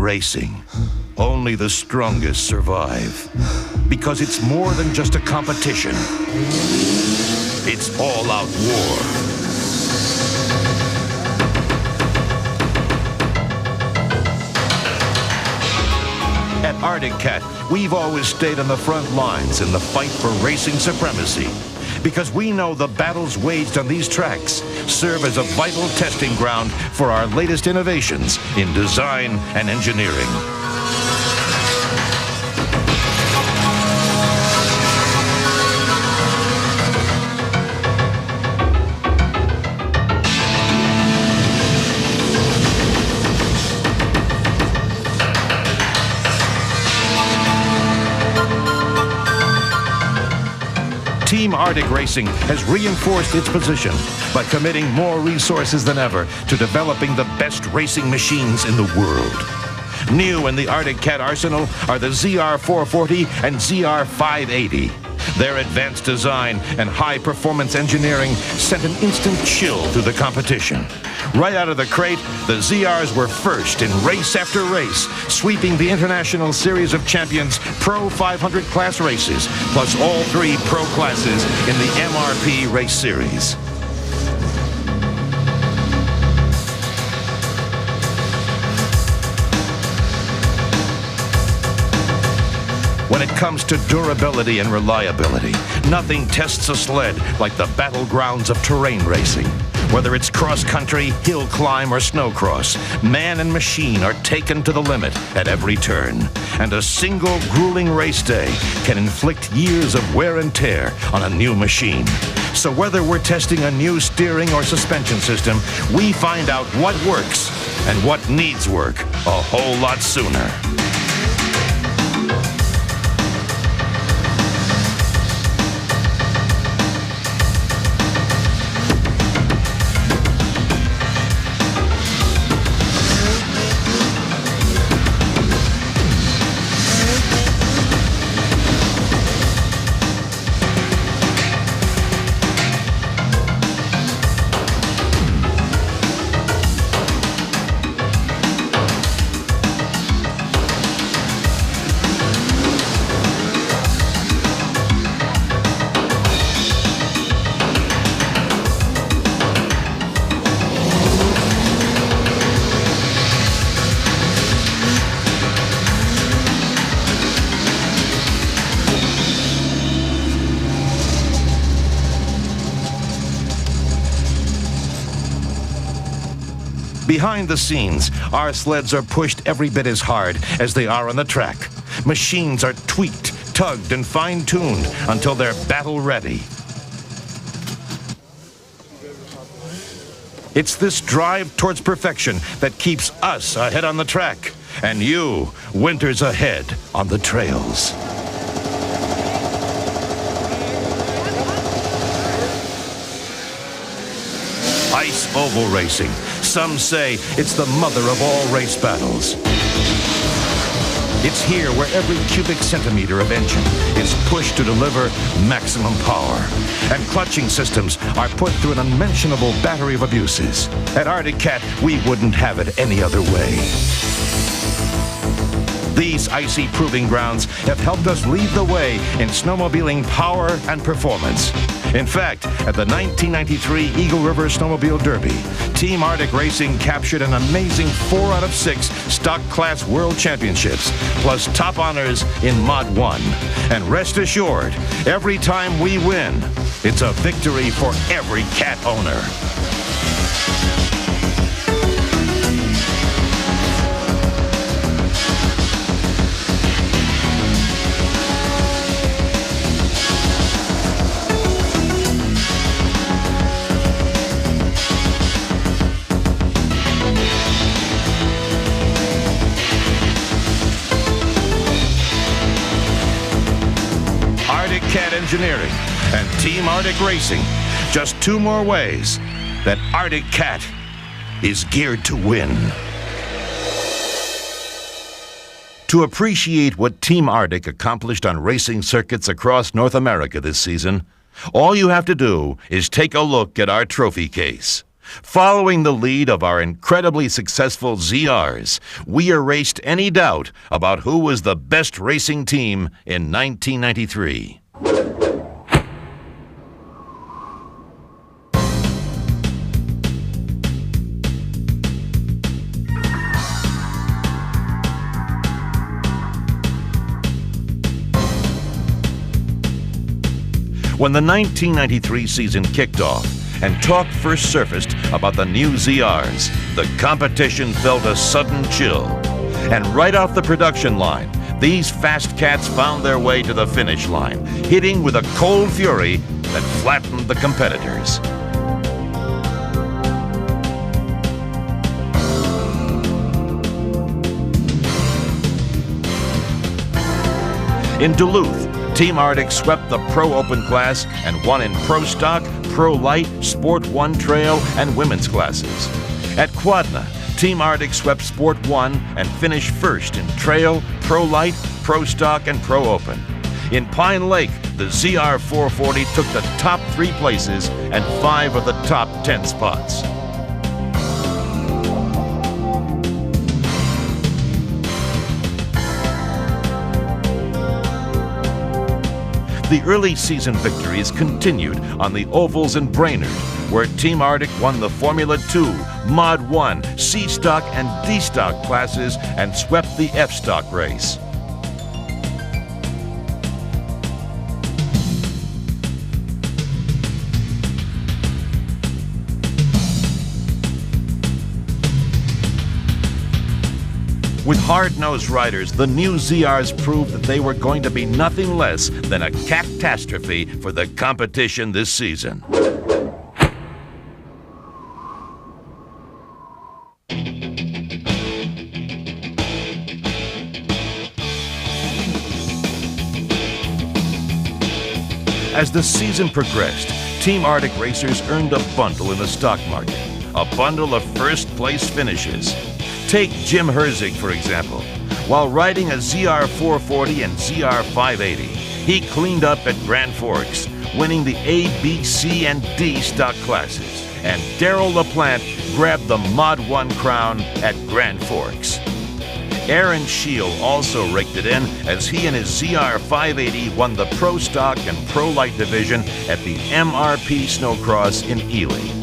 racing, only the strongest survive. Because it's more than just a competition. It's all-out war. At Arctic Cat, we've always stayed on the front lines in the fight for racing supremacy. Because we know the battles waged on these tracks serve as a vital testing ground for our latest innovations in design and engineering. Team Arctic Racing has reinforced its position by committing more resources than ever to developing the best racing machines in the world. New in the Arctic Cat arsenal are the ZR440 and ZR580. Their advanced design and high-performance engineering sent an instant chill through the competition. Right out of the crate, the ZRs were first in race after race, sweeping the International Series of Champions Pro 500 class races, plus all 3 pro classes in the MRP Race Series. When it comes to durability and reliability, nothing tests a sled like the battlegrounds of terrain racing. Whether it's cross-country, hill climb, or snowcross, man and machine are taken to the limit at every turn. And a single grueling race day can inflict years of wear and tear on a new machine. So whether we're testing a new steering or suspension system, we find out what works and what needs work a whole lot sooner. Behind the scenes, our sleds are pushed every bit as hard as they are on the track. Machines are tweaked, tugged, and fine-tuned until they're battle-ready. It's this drive towards perfection that keeps us ahead on the track, and you winters ahead on the trails. Ice oval racing. Some say it's the mother of all race battles. It's here where every cubic centimeter of engine is pushed to deliver maximum power. And clutching systems are put through an unmentionable battery of abuses. At Arctic Cat, we wouldn't have it any other way. These icy proving grounds have helped us lead the way in snowmobiling power and performance. In fact, at the 1993 Eagle River Snowmobile Derby, Team Arctic Racing captured an amazing 4 out of 6 Stock Class World Championships, plus top honors in Mod 1. And rest assured, every time we win, it's a victory for every cat owner. Arctic Cat Engineering and Team Arctic Racing. Just 2 more ways that Arctic Cat is geared to win. To appreciate what Team Arctic accomplished on racing circuits across North America this season, all you have to do is take a look at our trophy case. Following the lead of our incredibly successful ZRs, we erased any doubt about who was the best racing team in 1993. When the 1993 season kicked off and talk first surfaced about the new ZRs, the competition felt a sudden chill. And right off the production line, these fast cats found their way to the finish line, hitting with a cold fury that flattened the competitors. In Duluth, Team Arctic swept the Pro Open class and won in Pro Stock, Pro Light, Sport 1 Trail, and Women's classes. At Quadna, Team Arctic swept Sport 1 and finished first in Trail, Pro Light, Pro Stock, and Pro Open. In Pine Lake, the ZR 440 took the top 3 places and 5 of the top 10 spots. The early season victories continued on the ovals in Brainerd, where Team Arctic won the Formula 2, Mod 1, C Stock, and D Stock classes and swept the F Stock race. With hard-nosed riders, the new ZRs proved that they were going to be nothing less than a catastrophe for the competition this season. As the season progressed, Team Arctic racers earned a bundle in the stock market, a bundle of first-place finishes. Take Jim Herzig, for example. While riding a ZR 440 and ZR 580, he cleaned up at Grand Forks, winning the A, B, C, and D stock classes. And Darrell LaPlante grabbed the Mod 1 crown at Grand Forks. Aaron Scheel also raked it in as he and his ZR 580 won the Pro Stock and Pro Light division at the MRP Snowcross in Ely.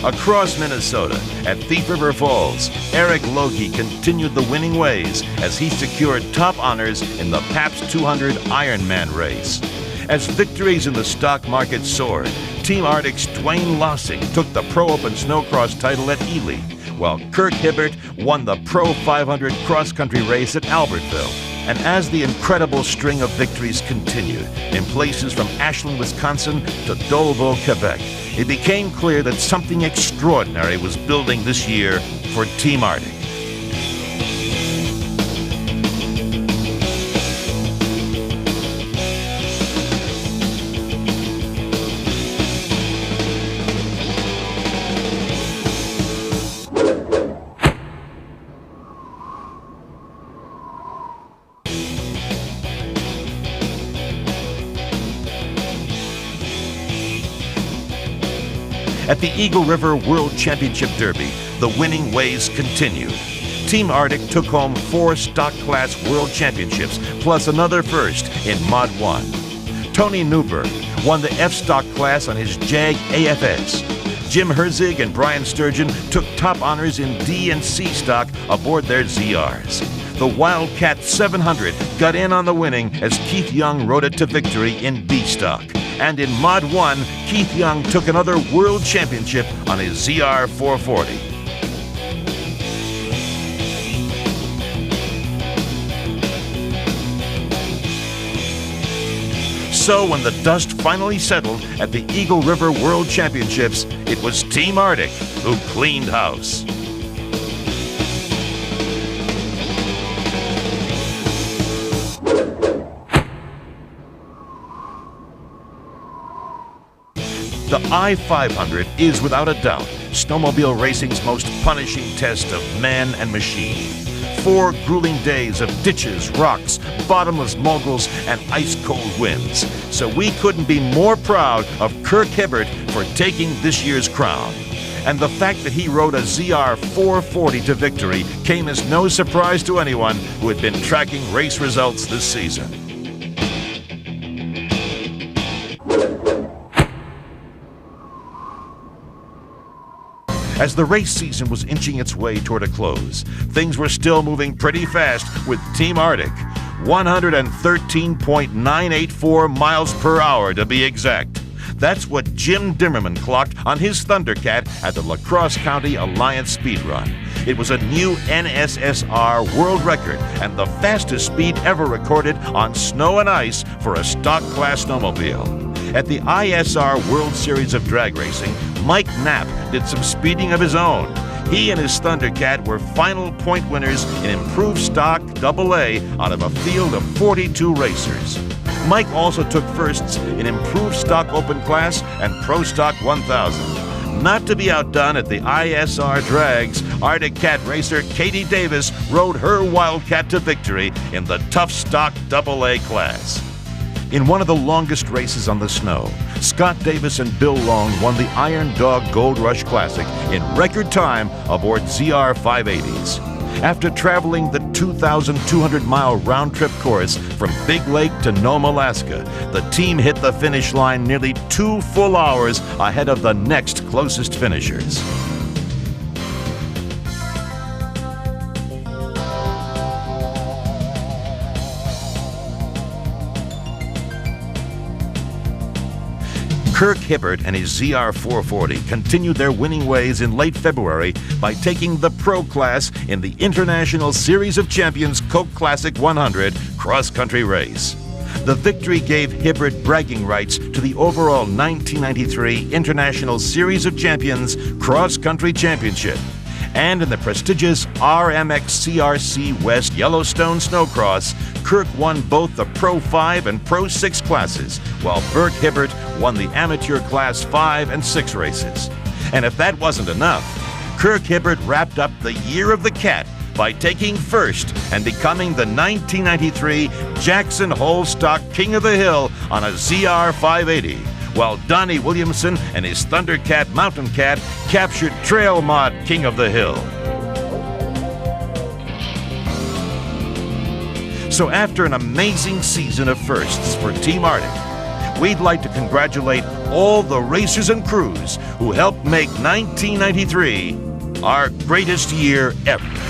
Across Minnesota, at Thief River Falls, Eric Logie continued the winning ways as he secured top honors in the Pabst 200 Ironman race. As victories in the stock market soared, Team Arctic's Dwayne Lossing took the Pro Open Snowcross title at Ely, while Kirk Hibbert won the Pro 500 cross-country race at Albertville. And as the incredible string of victories continued in places from Ashland, Wisconsin to Dolbeau, Quebec, it became clear that something extraordinary was building this year for Team Arctic. At the Eagle River World Championship Derby, the winning ways continued. Team Arctic took home 4 stock class world championships, plus another first in Mod 1. Tony Newberg won the F stock class on his Jag AFS. Jim Herzig and Brian Sturgeon took top honors in D and C stock aboard their ZRs. The Wildcat 700 got in on the winning as Keith Young rode it to victory in B stock. And in Mod 1, Keith Young took another world championship on his ZR 440. So when the dust finally settled at the Eagle River World Championships, it was Team Arctic who cleaned house. The I-500 is, without a doubt, snowmobile racing's most punishing test of man and machine. 4 grueling days of ditches, rocks, bottomless moguls, and ice-cold winds. So we couldn't be more proud of Kirk Hibbert for taking this year's crown. And the fact that he rode a ZR 440 to victory came as no surprise to anyone who had been tracking race results this season. As the race season was inching its way toward a close, things were still moving pretty fast with Team Arctic. 113.984 miles per hour to be exact. That's what Jim Dimmerman clocked on his Thundercat at the La Crosse County Alliance Speed Run. It was a new NSSR world record and the fastest speed ever recorded on snow and ice for a stock class snowmobile. At the ISR World Series of Drag Racing, Mike Knapp did some speeding of his own. He and his Thundercat were final point winners in improved stock AA out of a field of 42 racers. Mike also took firsts in improved stock open class and pro stock 1000. Not to be outdone at the ISR drags, Arctic Cat racer Katie Davis rode her Wildcat to victory in the tough stock AA class. In one of the longest races on the snow, Scott Davis and Bill Long won the Iron Dog Gold Rush Classic in record time aboard ZR 580s. After traveling the 2,200-mile round-trip course from Big Lake to Nome, Alaska, the team hit the finish line nearly 2 full hours ahead of the next closest finishers. Kirk Hibbert and his ZR 440 continued their winning ways in late February by taking the pro class in the International Series of Champions Coke Classic 100 cross-country race. The victory gave Hibbert bragging rights to the overall 1993 International Series of Champions Cross-Country Championship. And in the prestigious RMX CRC West Yellowstone Snowcross, Kirk won both the Pro 5 and Pro 6 classes, while Bert Hibbert won the Amateur Class 5 and 6 races. And if that wasn't enough, Kirk Hibbert wrapped up the Year of the Cat by taking first and becoming the 1993 Jackson Hole Stock King of the Hill on a ZR 580. While Donnie Williamson and his Thundercat Mountain Cat captured Trail Mod King of the Hill. So after an amazing season of firsts for Team Arctic, we'd like to congratulate all the racers and crews who helped make 1993 our greatest year ever.